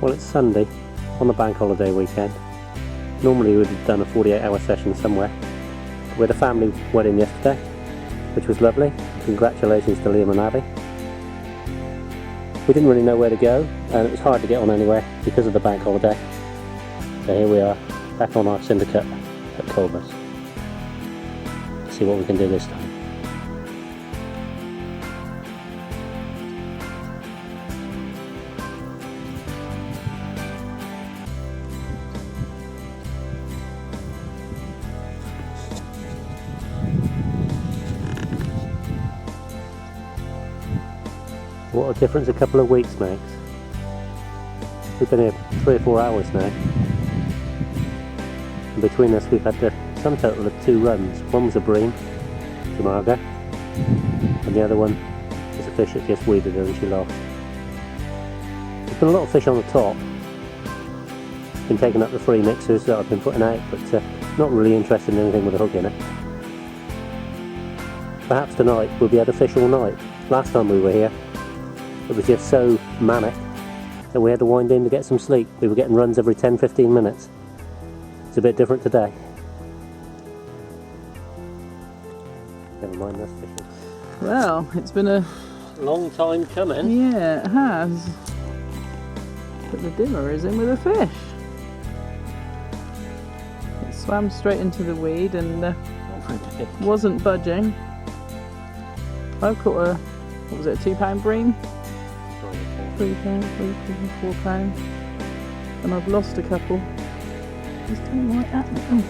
Well, it's Sunday on the bank holiday weekend. Normally we would have done a 48-hour session somewhere. We had a family wedding yesterday, which was lovely. Congratulations to Liam and Abby. We didn't really know where to go, and it was hard to get on anywhere because of the bank holiday. So here we are, back on our syndicate at Culvers. Let's see what we can do this time. What a difference a couple of weeks makes. We've been here 3 or 4 hours now. And between us we've had the sum total of 2 runs. One was a bream to Margot, and the other one was a fish that just weeded her and she lost. There's been a lot of fish on the top. Been taking up the free mixers that I've been putting out, but not really interested in anything with a hook in it. Perhaps tonight we'll be able to fish all night. Last time we were here, it was just so manic that we had to wind in to get some sleep. We were getting runs every 10-15 minutes. It's a bit different today. Never mind this fishing. Well, it's been a long time coming. Yeah, it has. But the dimmer is in with a fish. It swam straight into the weed and wasn't budging. I caught a, what was it, a £2 bream? £3, £4, and I've lost a couple. He's coming right at me. Oh.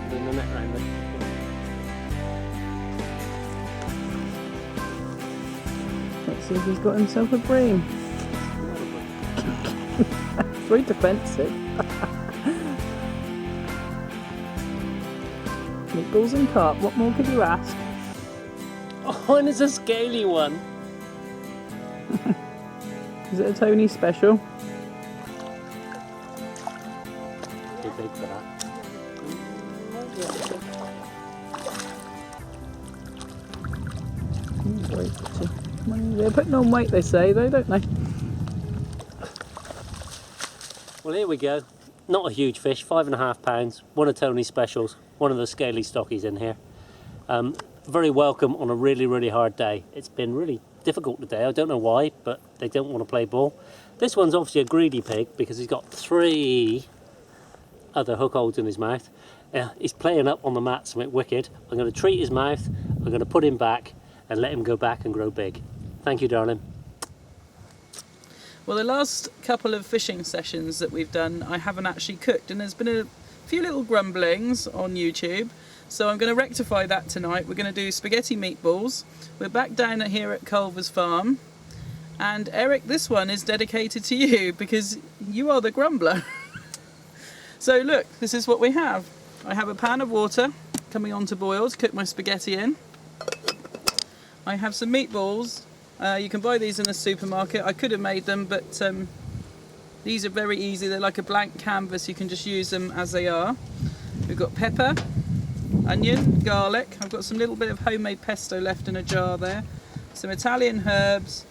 Bring the net round then. Let's see if he's got himself a bream. Very defensive. Meatballs and carp, what more could you ask? Oh, and it's a scaly one. Is it a Tony special? Too big for that. Very pretty. They're putting on weight, they say, though, don't they? Well, here we go. Not a huge fish, 5.5 pounds. One of Tony's specials. One of the scaly stockies in here. Very welcome on a really, really hard day. It's been really difficult today. I don't know why, but they don't want to play ball. This one's obviously a greedy pig because he's got 3 other hook holds in his mouth. He's playing up on the mat something wicked. I'm going to treat his mouth, I'm going to put him back and let him go back and grow big. Thank you, darling. Well, the last couple of fishing sessions that we've done, I haven't actually cooked, and there's been a few little grumblings on YouTube. So I'm going to rectify that tonight. We're going to do spaghetti meatballs. We're back down here at Culvers farm. And Eric, this one is dedicated to you because you are the grumbler. So look, this is what we have. I have a pan of water coming on to boil to cook my spaghetti in. I have some meatballs. You can buy these in the supermarket. I could have made them, but these are very easy. They're like a blank canvas. You can just use them as they are. We've got pepper, onion, garlic. I've got some little bit of homemade pesto left in a jar there. Some Italian herbs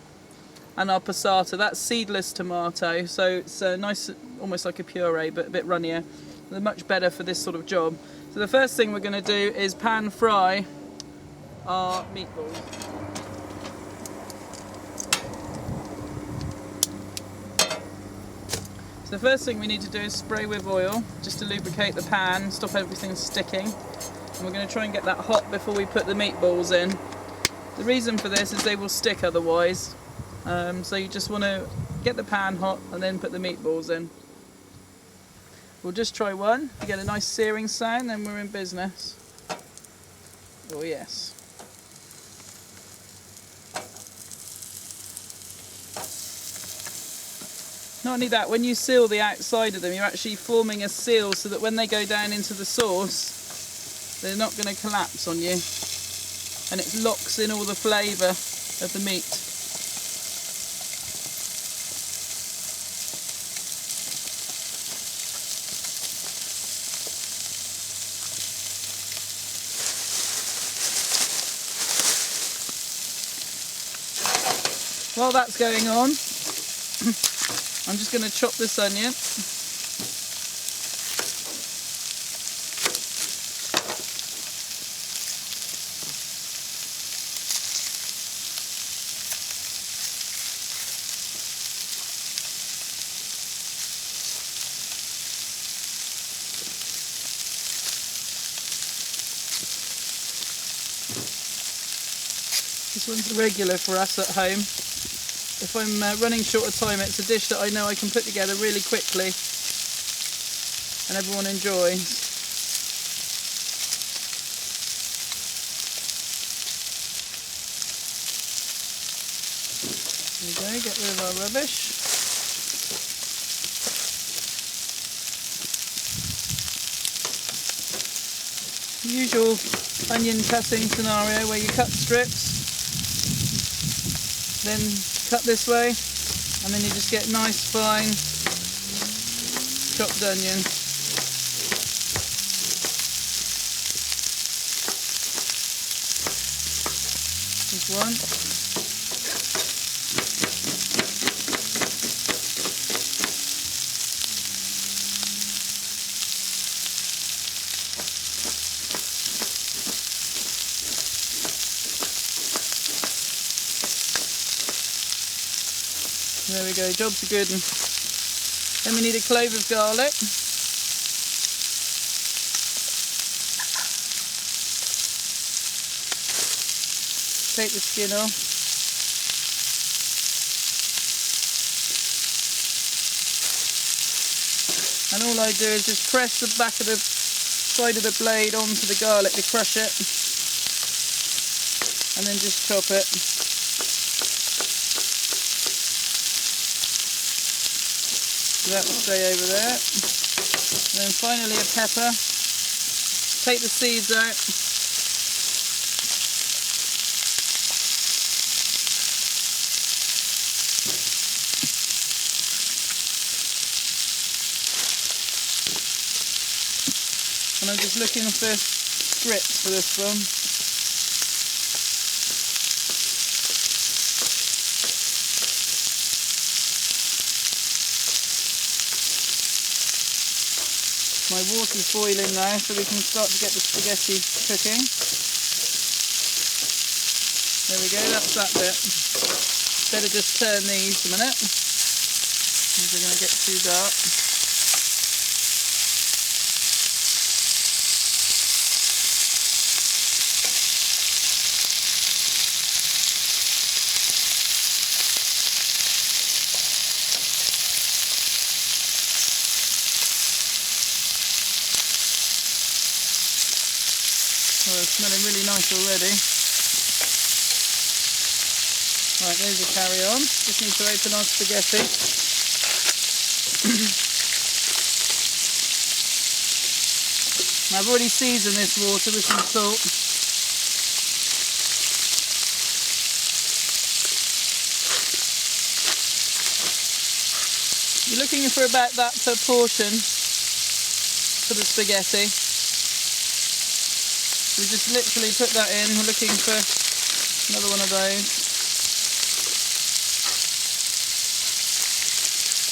and our passata. That's seedless tomato, so it's nice, almost like a puree, but a bit runnier. They're much better for this sort of job. So the first thing we're going to do is pan fry our meatballs. The first thing we need to do is spray with oil just to lubricate the pan, stop everything sticking. And we're going to try and get that hot before we put the meatballs in. The reason for this is they will stick otherwise. So you just want to get the pan hot and then put the meatballs in. We'll just try one. If you get a nice searing sound, then we're in business. Oh yes. Not only that, when you seal the outside of them, you're actually forming a seal so that when they go down into the sauce, they're not going to collapse on you. And it locks in all the flavour of the meat. While that's going on, I'm just going to chop this onion. This one's regular for us at home. If I'm running short of time, it's a dish that I know I can put together really quickly and everyone enjoys. There we go, get rid of our rubbish. Usual onion cutting scenario where you cut strips, then cut this way, and then you just get nice fine chopped onion. There's one. There we go, jobs are good. And then we need a clove of garlic. Take the skin off. And all I do is just press the back of the side of the blade onto the garlic to crush it. And then just chop it. So that will stay over there. And then finally a pepper. Take the seeds out. And I'm just looking for strips for this one. My water's boiling now, so we can start to get the spaghetti cooking. There we go, that's that bit. Better just turn these a minute, because they're going to get too dark. Oh, it's smelling really nice already. Right, there's a carry on. Just need to open our spaghetti. I've already seasoned this water with some salt. You're looking for about that per portion for the spaghetti. We just literally put that in. We're looking for another one of those.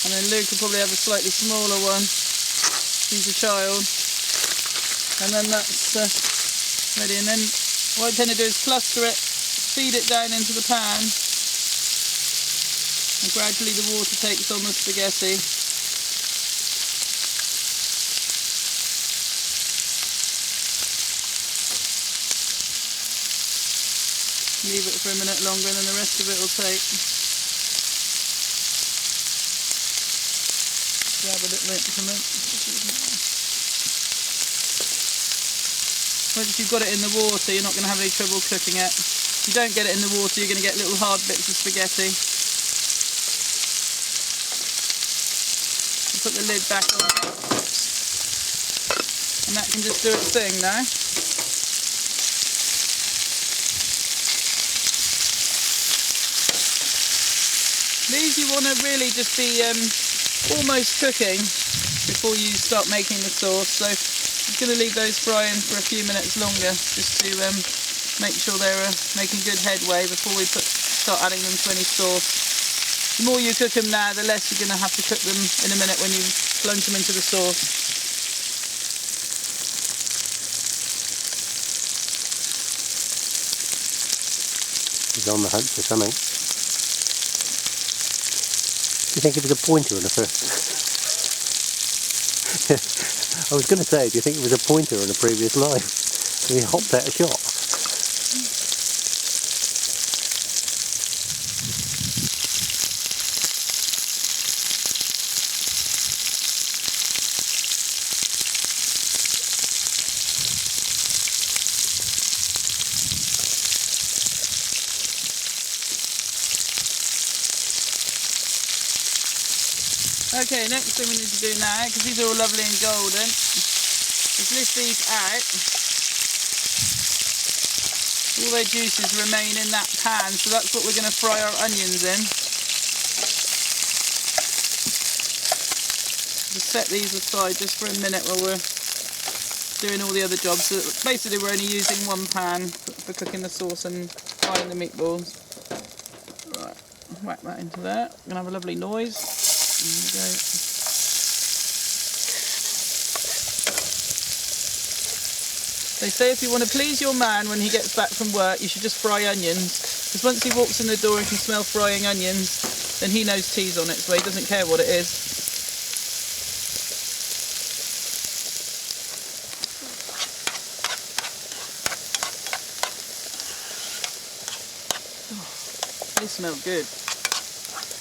And then Luke will probably have a slightly smaller one. He's a child. And then that's ready. And then what I tend to do is cluster it, feed it down into the pan. And gradually the water takes on the spaghetti. Leave it for a minute longer and then the rest of it will take. Grab a little bit from it. Once you've got it in the water, you're not going to have any trouble cooking it. If you don't get it in the water, you're going to get little hard bits of spaghetti. Put the lid back on. And that can just do its thing now. These you want to really just be almost cooking before you start making the sauce. So I'm going to leave those frying for a few minutes longer just to make sure they're making good headway before we put start adding them to any sauce. The more you cook them now, the less you're going to have to cook them in a minute when you plunge them into the sauce. He's on the hunt for something. Do you think it was a pointer in the first? I was going to say, do you think it was a pointer in a previous life? He hopped out of shot. Okay, next thing we need to do now, because these are all lovely and golden, is lift these out. All their juices remain in that pan, so that's what we're going to fry our onions in. Just set these aside just for a minute while we're doing all the other jobs. So basically we're only using one pan for cooking the sauce and frying the meatballs. Right, whack that into there. We're going to have a lovely noise. There we go. They say if you want to please your man when he gets back from work, you should just fry onions. Because once he walks in the door and can smell frying onions, then he knows tea's on its way. He doesn't care what it is. Oh, they smell good.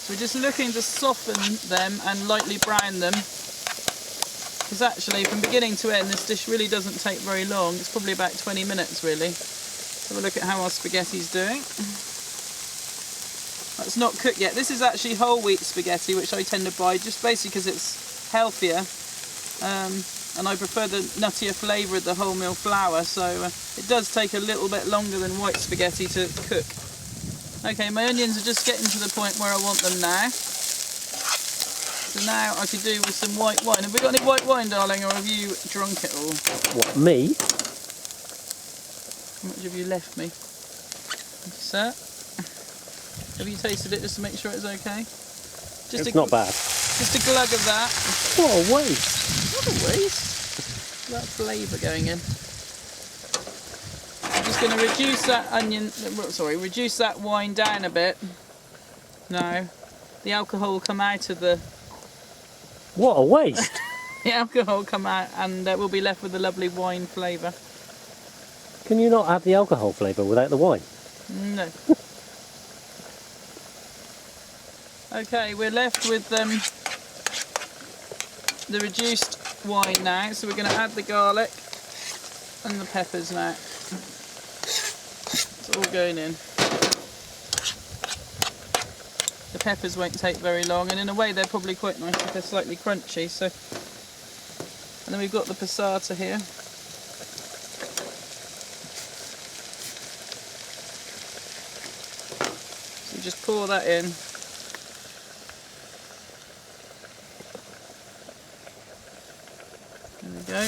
We're just looking to soften them and lightly brown them, because actually from beginning to end this dish really doesn't take very long. It's probably about 20 minutes really. Have a look at how our spaghetti's doing. It's not cooked yet. This is actually whole wheat spaghetti, which I tend to buy just basically because it's healthier, and I prefer the nuttier flavour of the wholemeal flour, so it does take a little bit longer than white spaghetti to cook. Okay, my onions are just getting to the point where I want them now. So now I could do with some white wine. Have we got any white wine, darling, or have you drunk it all? What, me? How much have you left me? Sir? Have you tasted it just to make sure it's okay? Just It's not bad. Just a glug of that. What a waste. What a waste. That flavour going in. I'm just going to reduce that reduce that wine down a bit. Now, the alcohol will come out of the... What a waste. The alcohol will come out and we'll be left with a lovely wine flavour. Can you not have the alcohol flavour without the wine? No. Okay, we're left with the reduced wine now, so we're going to add the garlic and the peppers now. It's all going in. The peppers won't take very long, and in a way they're probably quite nice if they're slightly crunchy. So, and then we've got the passata here. So you just pour that in. There we go.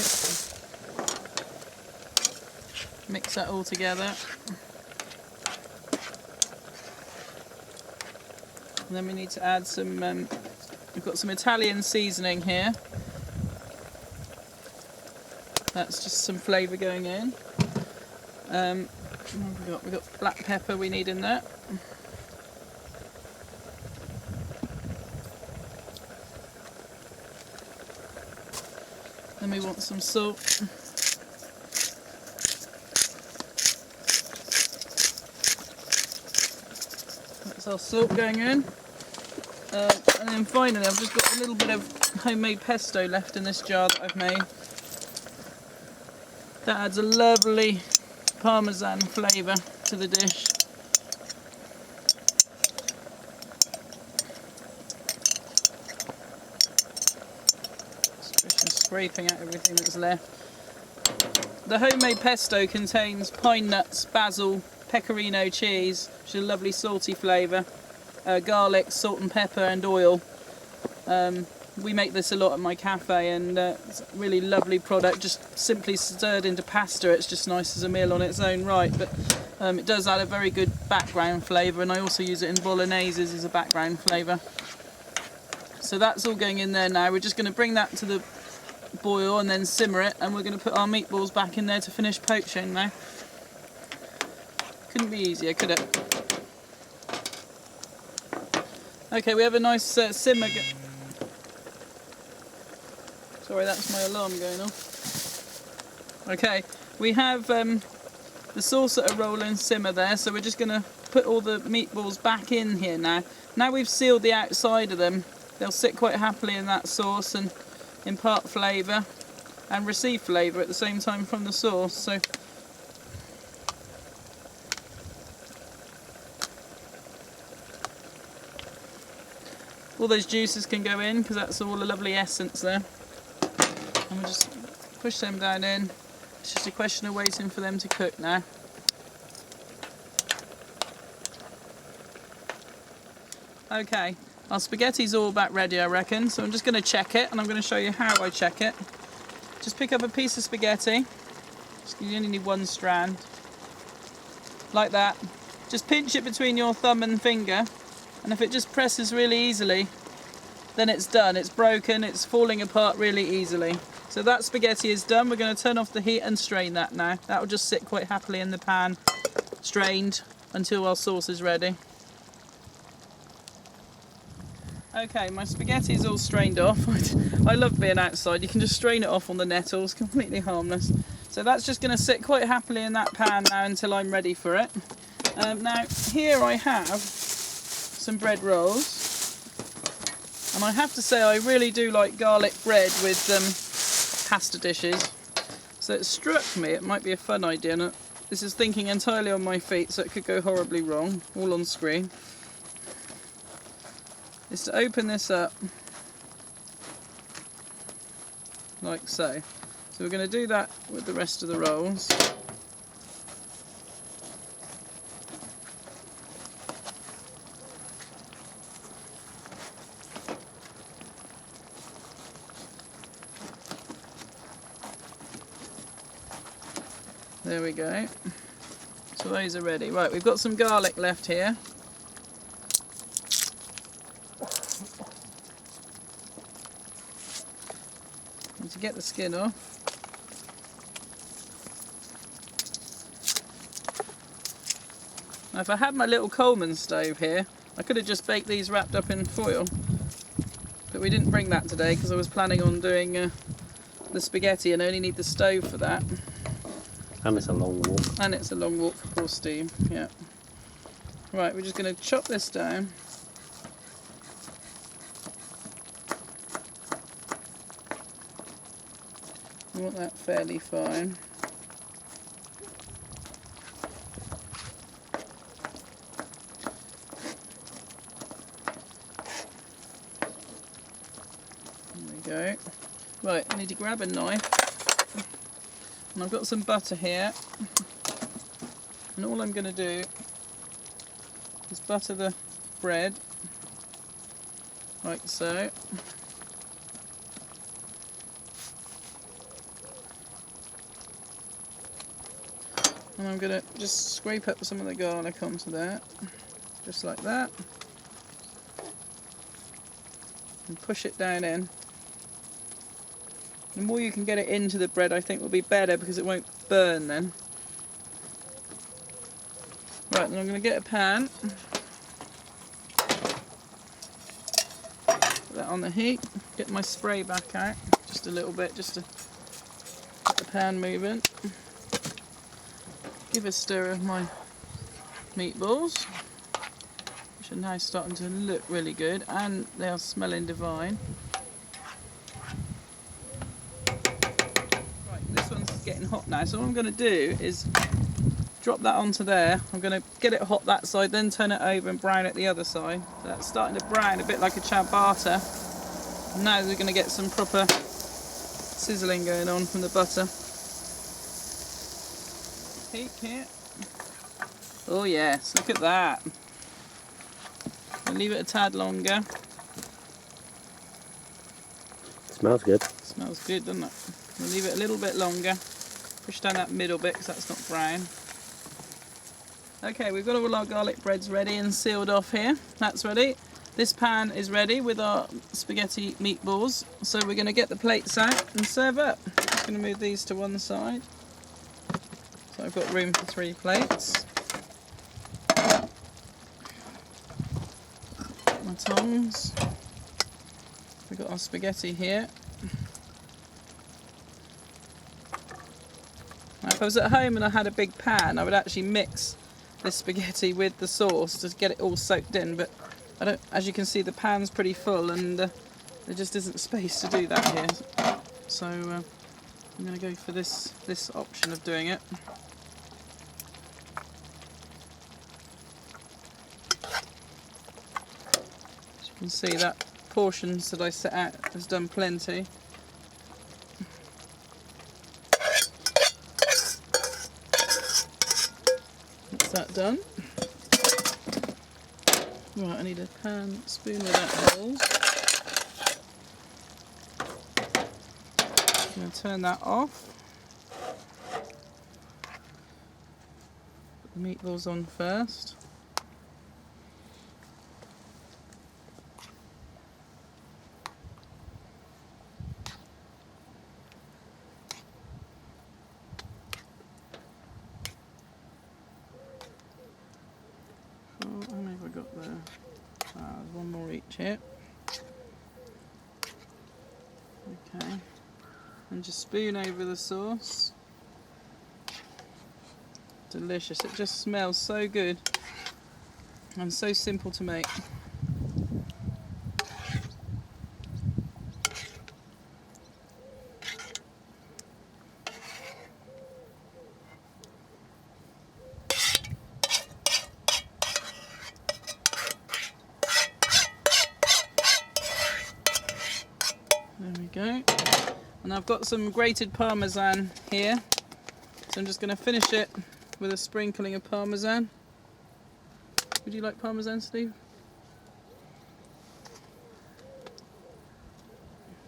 Mix that all together. And then we need to add some, we've got some Italian seasoning here. That's just some flavour going in. What have we've got black pepper we need in there. Then we want some salt. That's our salt going in. And then finally I've just got a little bit of homemade pesto left in this jar that I've made. That adds a lovely parmesan flavour to the dish. Just scraping out everything that's left. The homemade pesto contains pine nuts, basil, pecorino cheese, which is a lovely salty flavour, garlic, salt and pepper and oil. We make this a lot at my cafe, and it's a really lovely product, just simply stirred into pasta. It's just nice as a meal on its own right. But It does add a very good background flavour, and I also use it in bologneses as a background flavour. So that's all going in there now. We're just going to bring that to the boil and then simmer it, and we're going to put our meatballs back in there to finish poaching now. Couldn't be easier, could it? Okay, we have a nice simmer. Sorry, that's my alarm going off. Okay, we have the sauce at a rolling simmer there, so we're just going to put all the meatballs back in here now. Now we've sealed the outside of them, they'll sit quite happily in that sauce and impart flavour and receive flavour at the same time from the sauce. So all those juices can go in because that's all a lovely essence there. And we'll just push them down in. It's just a question of waiting for them to cook now. Okay, our spaghetti's all about ready, I reckon, so I'm just going to check it, and I'm going to show you how I check it. Just pick up a piece of spaghetti. You only need one strand. Like that. Just pinch it between your thumb and finger, and if it just presses really easily, then it's done. It's broken, it's falling apart really easily. So that spaghetti is done. We're going to turn off the heat and strain that now. That will just sit quite happily in the pan, strained, until our sauce is ready. Okay, my spaghetti is all strained off. I love being outside. You can just strain it off on the nettles, completely harmless. So that's just going to sit quite happily in that pan now until I'm ready for it. Now, here I have some bread rolls. And I have to say, I really do like garlic bread with pasta dishes. So it struck me it might be a fun idea. And this is thinking entirely on my feet, so it could go horribly wrong, all on screen. Is to open this up like so. So we're going to do that with the rest of the rolls. There we go. So those are ready. Right, we've got some garlic left here. And to get the skin off, now if I had my little Coleman stove here, I could have just baked these wrapped up in foil, but we didn't bring that today because I was planning on doing the spaghetti and I only need the stove for that. And it's a long walk. And it's a long walk for poor Steve, yeah. Right, we're just going to chop this down. I want that fairly fine. There we go. Right, I need to grab a knife. And I've got some butter here. And all I'm going to do is butter the bread, like so. And I'm going to just scrape up some of the garlic onto that, just like that. And push it down in. The more you can get it into the bread, I think will be better because it won't burn then. Right, then I'm going to get a pan. Put that on the heat. Get my spray back out just a little bit, just to get the pan moving. Give a stir of my meatballs, which are now starting to look really good, and they are smelling divine. Getting hot now, so what I'm going to do is drop that onto there. I'm going to get it hot that side, then turn it over and brown it the other side. So that's starting to brown a bit like a ciabatta. Now we're going to get some proper sizzling going on from the butter. Peek here. Oh yes, look at that. I'll leave it a tad longer. Smells good. Smells good, doesn't it? We'll leave it a little bit longer. Push down that middle bit because that's not brown. Okay, we've got all our garlic breads ready and sealed off here. That's ready. This pan is ready with our spaghetti meatballs. So we're going to get the plates out and serve up. Just going to move these to one side. So I've got room for 3 plates. My tongs. We've got our spaghetti here. Now, if I was at home and I had a big pan, I would actually mix this spaghetti with the sauce to get it all soaked in, but I don't. As you can see, the pan's pretty full, and there just isn't space to do that here. So I'm going to go for this option of doing it. As you can see, that portions that I set out has done plenty. That's that done. Right, I need a spoon without holes. I'm going to turn that off. Put the meatballs on first. How many have I got there? There's one more each here. Okay. And just spoon over the sauce. Delicious. It just smells so good and so simple to make. There we go. And I've got some grated parmesan here, so I'm just going to finish it with a sprinkling of parmesan. Would you like parmesan, Steve?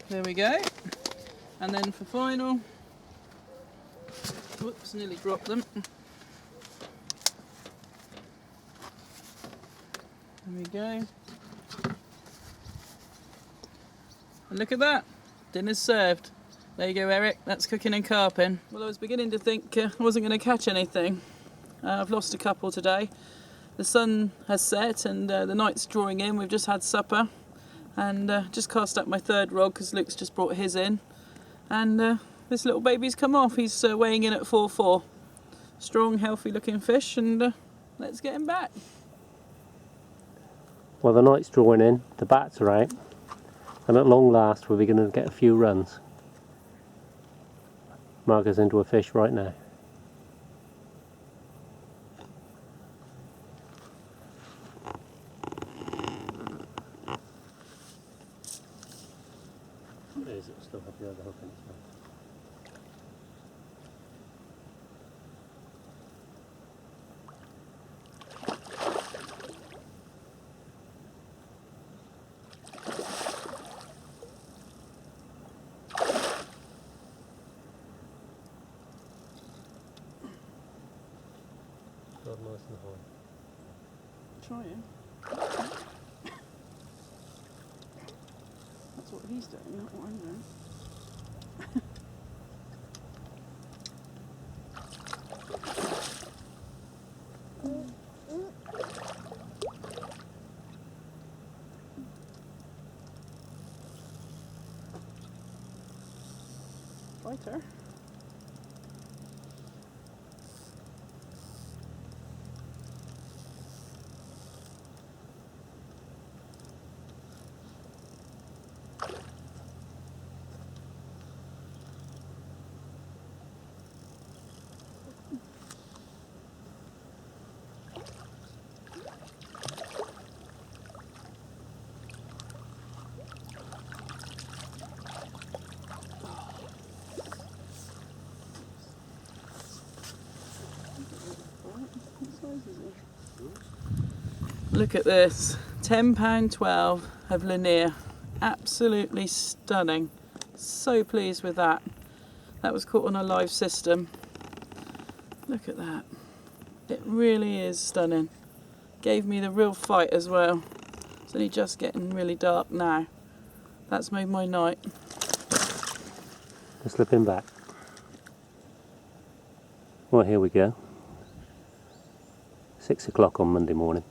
There we go. And then for final, whoops, nearly dropped them. There we go. And look at that, dinner's served. There you go, Eric, that's cooking and carping. Well, I was beginning to think I wasn't going to catch anything. I've lost a couple today. The sun has set and the night's drawing in. We've just had supper and just cast up my 3rd rod because Luke's just brought his in. And this little baby's come off. He's weighing in at 4'4". Strong, healthy looking fish, and let's get him back. Well, the night's drawing in, the bats are out, and at long last we're going to get a few runs. Margot's into a fish right now. It is, it'll still have the other hook in its mouth. God, nice and high. Trying. That's what he's doing, not what I'm doing. Fighter. Look at this, £10.12 of Lanier, absolutely stunning. So pleased with that. That was caught on a live system. Look at that. It really is stunning. Gave me the real fight as well. It's only just getting really dark now. That's made my night. Slipping back. Well, here we go. 6 o'clock on Monday morning.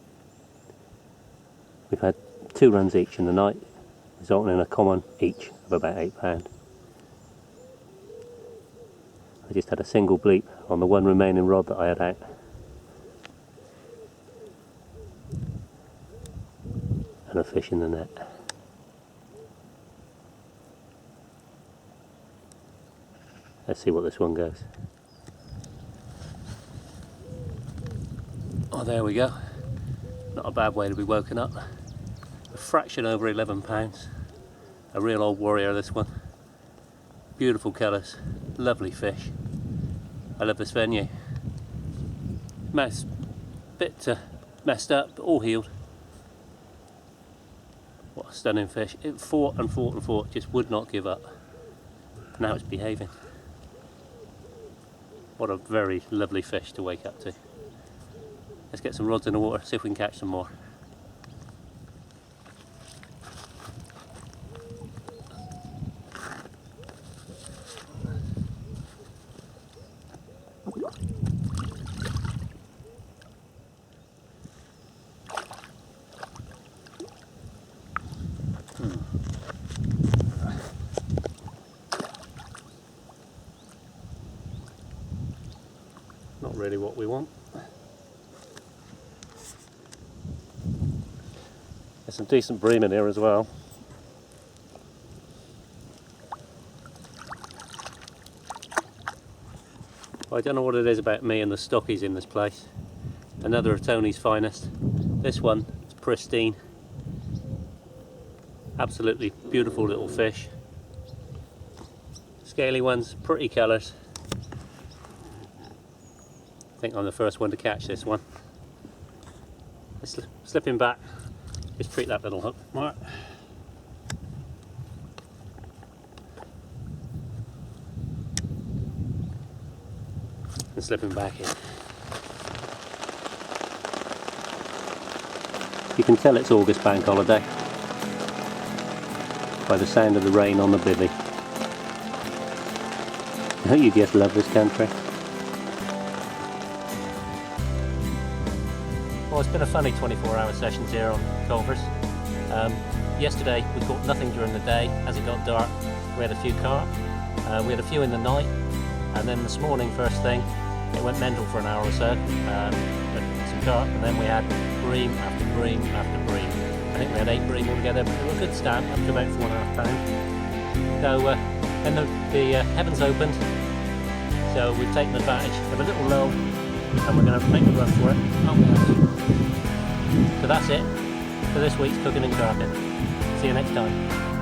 We've had 2 runs each in the night, resulting in a common each of about £8. I just had a single bleep on the one remaining rod that I had out. And a fish in the net. Let's see what this one goes. Oh, there we go. Not a bad way to be woken up. A fraction over £11. A real old warrior, this one. Beautiful colours, lovely fish. I love this venue. Mouth's a bit messed up, but all healed. What a stunning fish. It fought and fought and fought, just would not give up. Now it's behaving. What a very lovely fish to wake up to. Let's get some rods in the water, see if we can catch some more. Not really what we want. There's some decent bream in here as well. I don't know what it is about me and the stockies in this place. Another of Tony's finest. This one is pristine. Absolutely beautiful little fish. Scaly ones, pretty colours. I think I'm the first one to catch this one. Slipping back. Just treat that little hook. Right. And slipping back in. You can tell it's August bank holiday by the sound of the rain on the bivvy. Don't you just love this country? Well, it's been a funny 24-hour sessions here on Culvers. Yesterday we caught nothing during the day. As it got dark, we had a few carp. We had a few in the night, and then this morning, first thing, it went mental for an hour or so. Some carp, and then we had bream after bream after bream. I think we had 8 bream altogether, but they were a good start, up to about £4.5. So then the heavens opened, so we've taken advantage of a little lull, and we're going to make a run for it. So that's it for this week's cooking and carping. See you next time.